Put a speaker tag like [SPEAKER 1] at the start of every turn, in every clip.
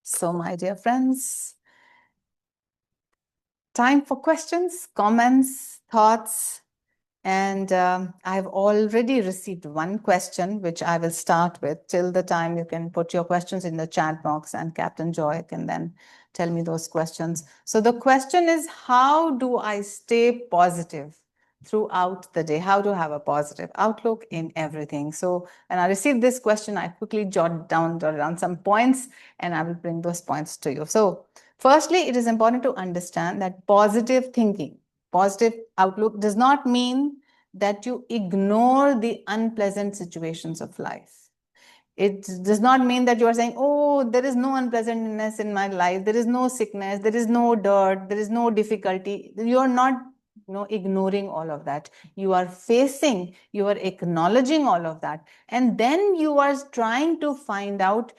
[SPEAKER 1] So, my dear friends, time for questions, comments, thoughts. And I've already received one question, which I will start with. Till the time you can put your questions in the chat box, and Captain Joy can then tell me those questions. So the question is, how do I stay positive throughout the day? How to have a positive outlook in everything? So when I received this question, I quickly jotted down some points, and I will bring those points to you. So firstly, it is important to understand that positive thinking, positive outlook does not mean that you ignore the unpleasant situations of life. It does not mean that you are saying, oh, there is no unpleasantness in my life, there is no sickness, there is no dirt, there is no difficulty. You are not ignoring all of that. You are facing, you are acknowledging all of that. And then you are trying to find out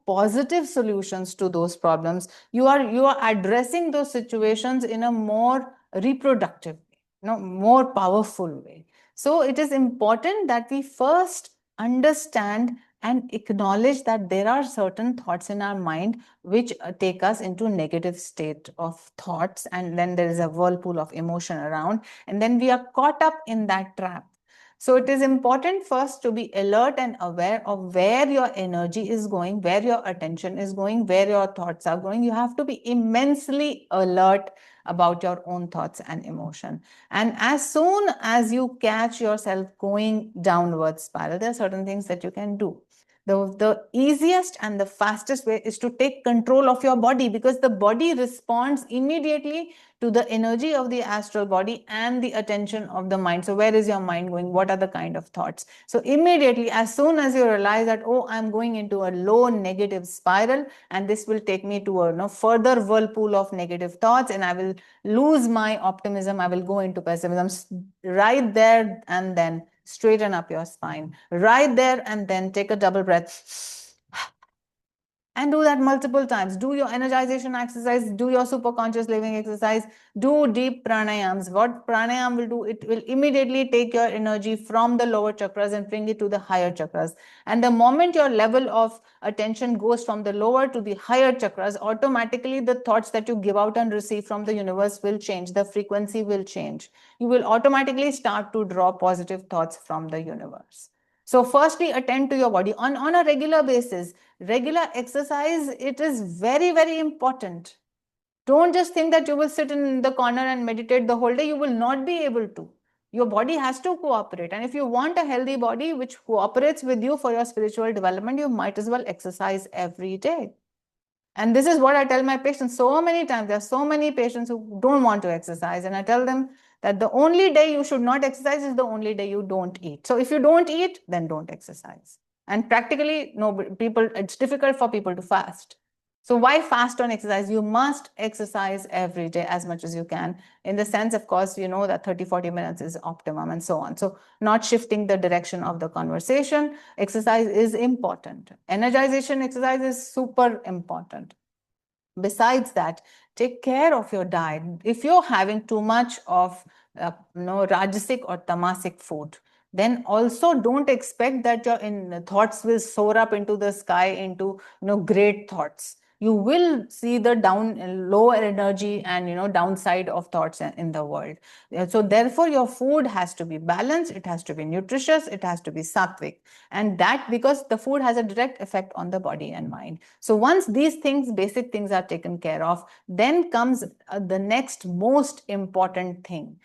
[SPEAKER 1] positive solutions to those problems. You are addressing those situations in a more reproductive way, more powerful way. So it is important that we first understand and acknowledge that there are certain thoughts in our mind which take us into negative state of thoughts, and then there is a whirlpool of emotion around, and then we are caught up in that trap. So it is important first to be alert and aware of where your energy is going, where your attention is going, where your thoughts are going. You have to be immensely alert about your own thoughts and emotion. And as soon as you catch yourself going downward spiral, there are certain things that you can do. The easiest and the fastest way is to take control of your body, because the body responds immediately to the energy of the astral body and the attention of the mind. So where is your mind going? What are the kind of thoughts? So immediately, as soon as you realize that, oh, I'm going into a low negative spiral, and this will take me to a further whirlpool of negative thoughts, and I will lose my optimism, I will go into pessimism, right there and then straighten up your spine. Right there and then take a double breath. And do that multiple times. Do your energization exercise, do your super conscious living exercise, do deep pranayams. What pranayam will do, it will immediately take your energy from the lower chakras and bring it to the higher chakras. And the moment your level of attention goes from the lower to the higher chakras, automatically the thoughts that you give out and receive from the universe will change. The frequency will change. You will automatically start to draw positive thoughts from the universe. So firstly, attend to your body on a regular basis. Regular exercise, it is very, very important. Don't just think that you will sit in the corner and meditate the whole day. You will not be able to. Your body has to cooperate. And if you want a healthy body which cooperates with you for your spiritual development, you might as well exercise every day. And this is what I tell my patients so many times. There are so many patients who don't want to exercise. And I tell them that the only day you should not exercise is the only day you don't eat. So if you don't eat, then don't exercise. And practically, no people, it's difficult for people to fast. So why fast on exercise? You must exercise every day as much as you can. In the sense, of course, you know that 30-40 minutes is optimum and so on. So not shifting the direction of the conversation. Exercise is important. Energization exercise is super important. Besides that, take care of your diet. If you're having too much of rajasic or tamasic food, then also don't expect that your thoughts will soar up into the sky into great thoughts. You will see the lower energy and downside of thoughts in the world. So therefore your food has to be balanced, it has to be nutritious, it has to be sattvic, and that because the food has a direct effect on the body and mind. So once these things, basic things, are taken care of, then comes the next most important thing.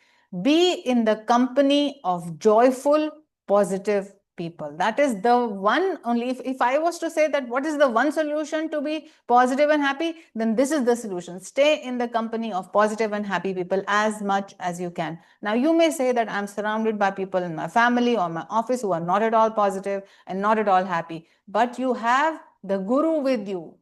[SPEAKER 1] Be in the company of joyful, positive people. That is the one only. If I was to say that what is the one solution to be positive and happy, then this is the solution. Stay in the company of positive and happy people as much as you can. Now you may say that I'm surrounded by people in my family or my office who are not at all positive and not at all happy, but you have the guru with you.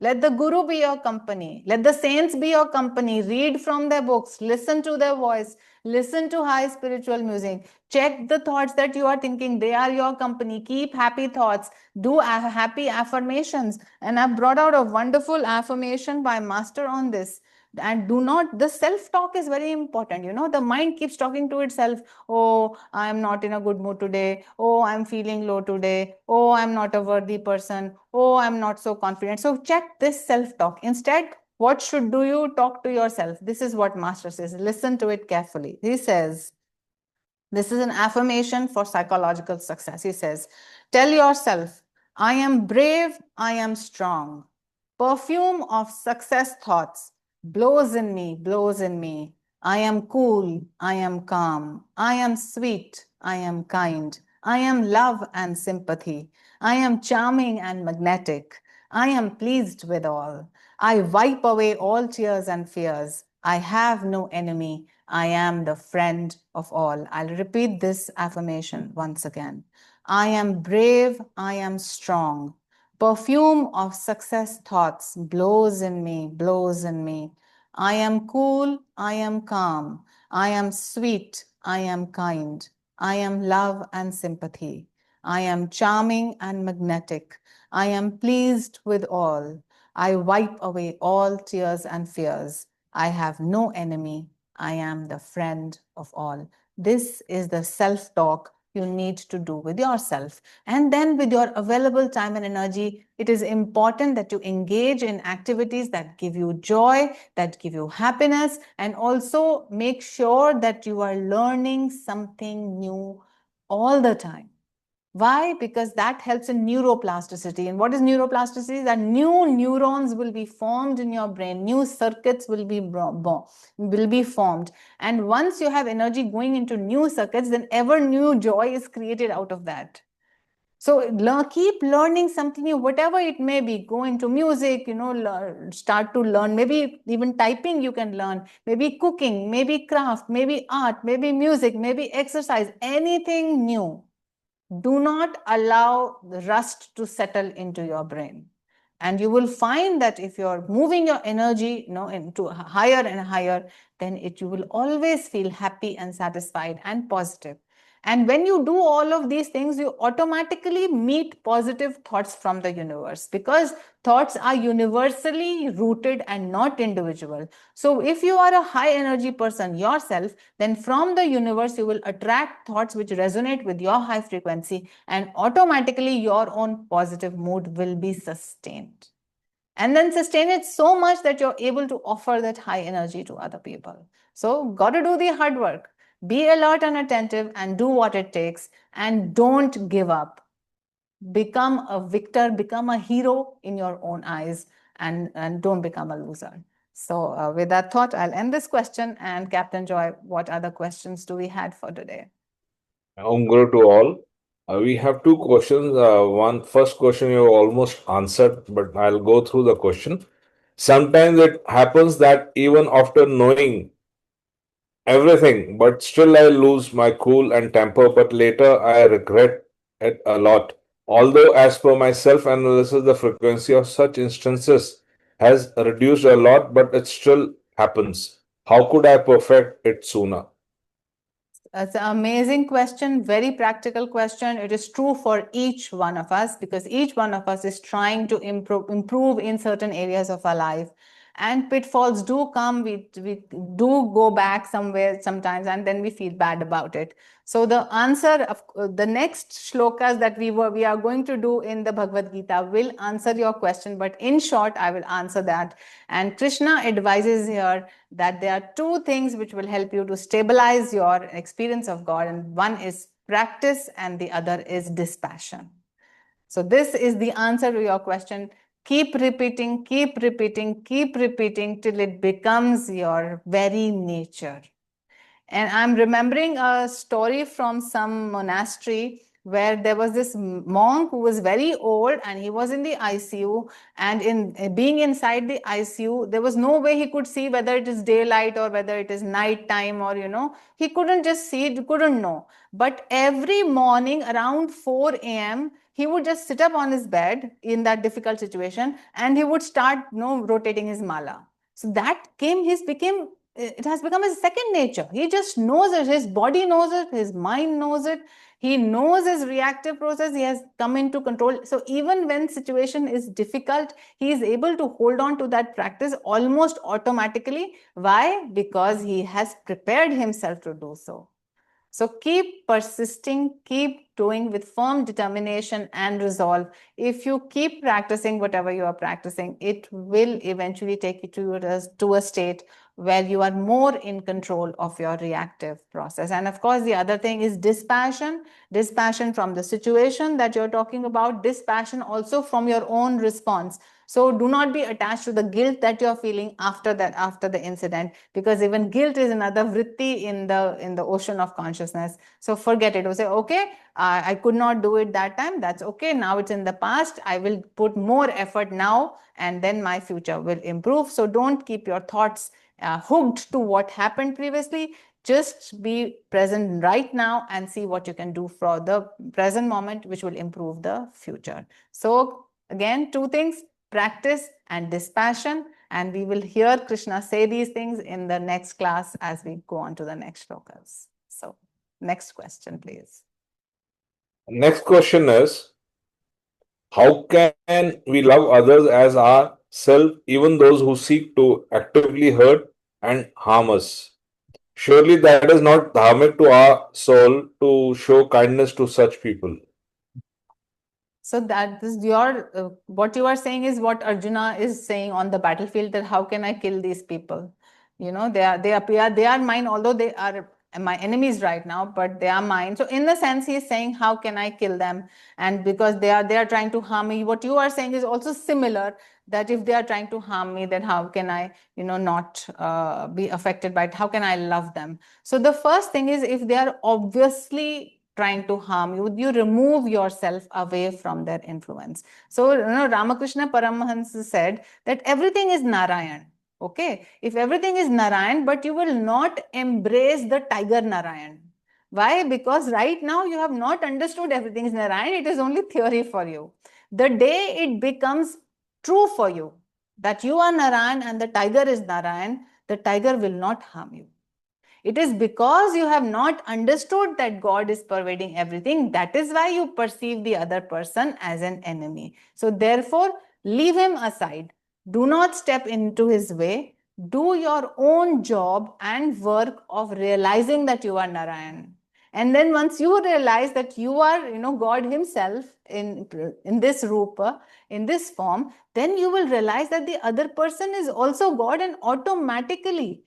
[SPEAKER 1] Let the guru be your company. Let the saints be your company. Read from their books. Listen to their voice. Listen to high spiritual music. Check the thoughts that you are thinking. They are your company. Keep happy thoughts. Do happy affirmations. And I've brought out a wonderful affirmation by Master on this. And the self-talk is very important. The mind keeps talking to itself. Oh, I'm not in a good mood today. Oh, I'm feeling low today. Oh, I'm not a worthy person. Oh, I'm not so confident. So check this self-talk. Instead, what should do you talk to yourself? This is what Master says. Listen to it carefully. He says, this is an affirmation for psychological success. He says, tell yourself, I am brave, I am strong. Perfume of success thoughts blows in me, blows in me. I am cool, I am calm. I am sweet, I am kind. I am love and sympathy. I am charming and magnetic. I am pleased with all. I wipe away all tears and fears. I have no enemy. I am the friend of all. I'll repeat this affirmation once again. I am brave, I am strong. Perfume of success thoughts blows in me, blows in me. I am cool, I am calm. I am sweet, I am kind. I am love and sympathy. I am charming and magnetic. I am pleased with all. I wipe away all tears and fears. I have no enemy. I am the friend of all. This is the self-talk you need to do with yourself. And then with your available time and energy, it is important that you engage in activities that give you joy, that give you happiness, and also make sure that you are learning something new all the time. Why? Because that helps in neuroplasticity. And what is neuroplasticity? That new neurons will be formed in your brain. New circuits will be formed. And once you have energy going into new circuits, then ever new joy is created out of that. So keep learning something new, whatever it may be. Go into music, start to learn. Maybe even typing you can learn. Maybe cooking, maybe craft, maybe art, maybe music, maybe exercise, anything new. Do not allow the rust to settle into your brain. And you will find that if you're moving your energy into higher and higher, then you will always feel happy and satisfied and positive. And when you do all of these things, you automatically meet positive thoughts from the universe, because thoughts are universally rooted and not individual. So if you are a high energy person yourself, then from the universe, you will attract thoughts which resonate with your high frequency, and automatically your own positive mood will be sustained. And then sustain it so much that you're able to offer that high energy to other people. So got to do the hard work. Be alert and attentive and do what it takes, and don't give up. Become a victor, become a hero in your own eyes, and don't become a loser. So with that thought, I'll end this question. And Captain Joy, what other questions do we had for today?
[SPEAKER 2] Guru to all. We have two questions. One first question you almost answered, but I'll go through the question. Sometimes it happens that even after knowing everything, but still I lose my cool and temper, but later I regret it a lot. Although, as per my self analysis, the frequency of such instances has reduced a lot, but it still happens. How could I perfect it sooner?
[SPEAKER 1] That's an amazing question, very practical question. It is true for each one of us, because each one of us is trying to improve in certain areas of our life. And pitfalls do come, we do go back somewhere sometimes, and then we feel bad about it. So the answer of the next shlokas that we are going to do in the Bhagavad Gita will answer your question, but in short, I will answer that. And Krishna advises here that there are two things which will help you to stabilize your experience of God, and one is practice and the other is dispassion. So this is the answer to your question. Keep repeating, keep repeating, keep repeating till it becomes your very nature. And I'm remembering a story from some monastery where there was this monk who was very old, and he was in the ICU. And in being inside the ICU, there was no way he could see whether it is daylight or whether it is night time, or he couldn't just see it, couldn't know. But every morning around 4 a.m., he would just sit up on his bed in that difficult situation, and he would start rotating his mala. So that became it has become his second nature. He just knows it. His body knows it. His mind knows it. He knows his reactive process. He has come into control. So even when situation is difficult, he is able to hold on to that practice almost automatically. Why? Because he has prepared himself to do so. So keep persisting, keep doing with firm determination and resolve. If you keep practicing whatever you are practicing, it will eventually take you to a state where you are more in control of your reactive process. And of course, the other thing is dispassion from the situation that you're talking about, dispassion also from your own response. So do not be attached to the guilt that you're feeling after the incident, because even guilt is another vritti in the ocean of consciousness. So forget it. Say, okay, I could not do it that time. That's okay. Now it's in the past. I will put more effort now, and then my future will improve. So don't keep your thoughts hooked to what happened previously. Just be present right now and see what you can do for the present moment, which will improve the future. So again, two things: practice and dispassion. And we will hear Krishna say these things in the next class as we go on to the next shlokas. So next question, please.
[SPEAKER 2] Next question is, how can we love others as ourselves, even those who seek to actively hurt and harm us? Surely that is not dharmic to our soul to show kindness to such people.
[SPEAKER 1] So that is your, what you are saying is what Arjuna is saying on the battlefield, that how can I kill these people? You know, they are mine, although they are my enemies right now, but they are mine. So in the sense, he is saying, how can I kill them? And because they are trying to harm me. What you are saying is also similar, that if they are trying to harm me, then how can I, not be affected by it? How can I love them? So the first thing is, if they are obviously trying to harm you, you remove yourself away from their influence. So, Ramakrishna Paramahansa said that everything is Narayan. Okay, if everything is Narayan, but you will not embrace the tiger Narayan. Why? Because right now you have not understood everything is Narayan. It is only theory for you. The day it becomes true for you that you are Narayan and the tiger is Narayan, the tiger will not harm you. It is because you have not understood that God is pervading everything. That is why you perceive the other person as an enemy. So therefore, leave him aside. Do not step into his way. Do your own job and work of realizing that you are Narayan. And then once you realize that you are, God himself in this rupa, in this form, then you will realize that the other person is also God, and automatically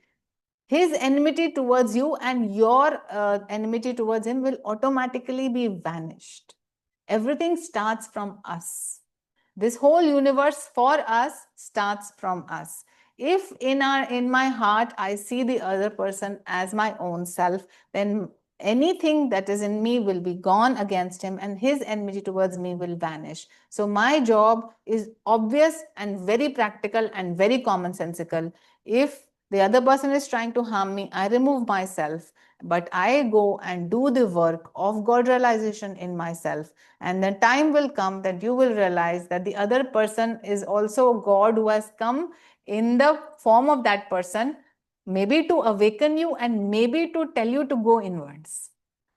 [SPEAKER 1] his enmity towards you and your enmity towards him will automatically be vanished. Everything starts from us. This whole universe for us starts from us. If in my heart I see the other person as my own self, then anything that is in me will be gone against him, and his enmity towards me will vanish. So my job is obvious and very practical and very commonsensical. If the other person is trying to harm me, I remove myself, but I go and do the work of God realization in myself. And then time will come that you will realize that the other person is also God who has come in the form of that person, maybe to awaken you and maybe to tell you to go inwards.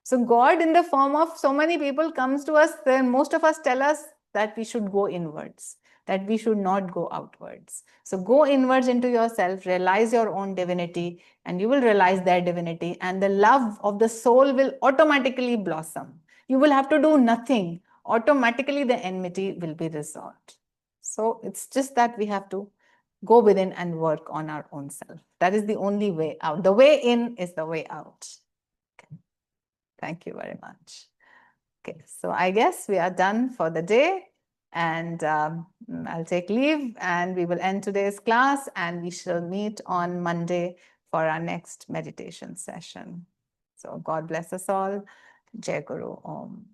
[SPEAKER 1] So God in the form of so many people comes to us, then most of us tell us that we should go inwards, that we should not go outwards. So go inwards into yourself, realize your own divinity, and you will realize their divinity, and the love of the soul will automatically blossom. You will have to do nothing. Automatically, the enmity will be resolved. So it's just that we have to go within and work on our own self. That is the only way out. The way in is the way out. Okay. Thank you very much. Okay, so I guess we are done for the day, and I'll take leave, and we will end today's class, and we shall meet on Monday for our next meditation session. So God bless us all. Jai Guru Om.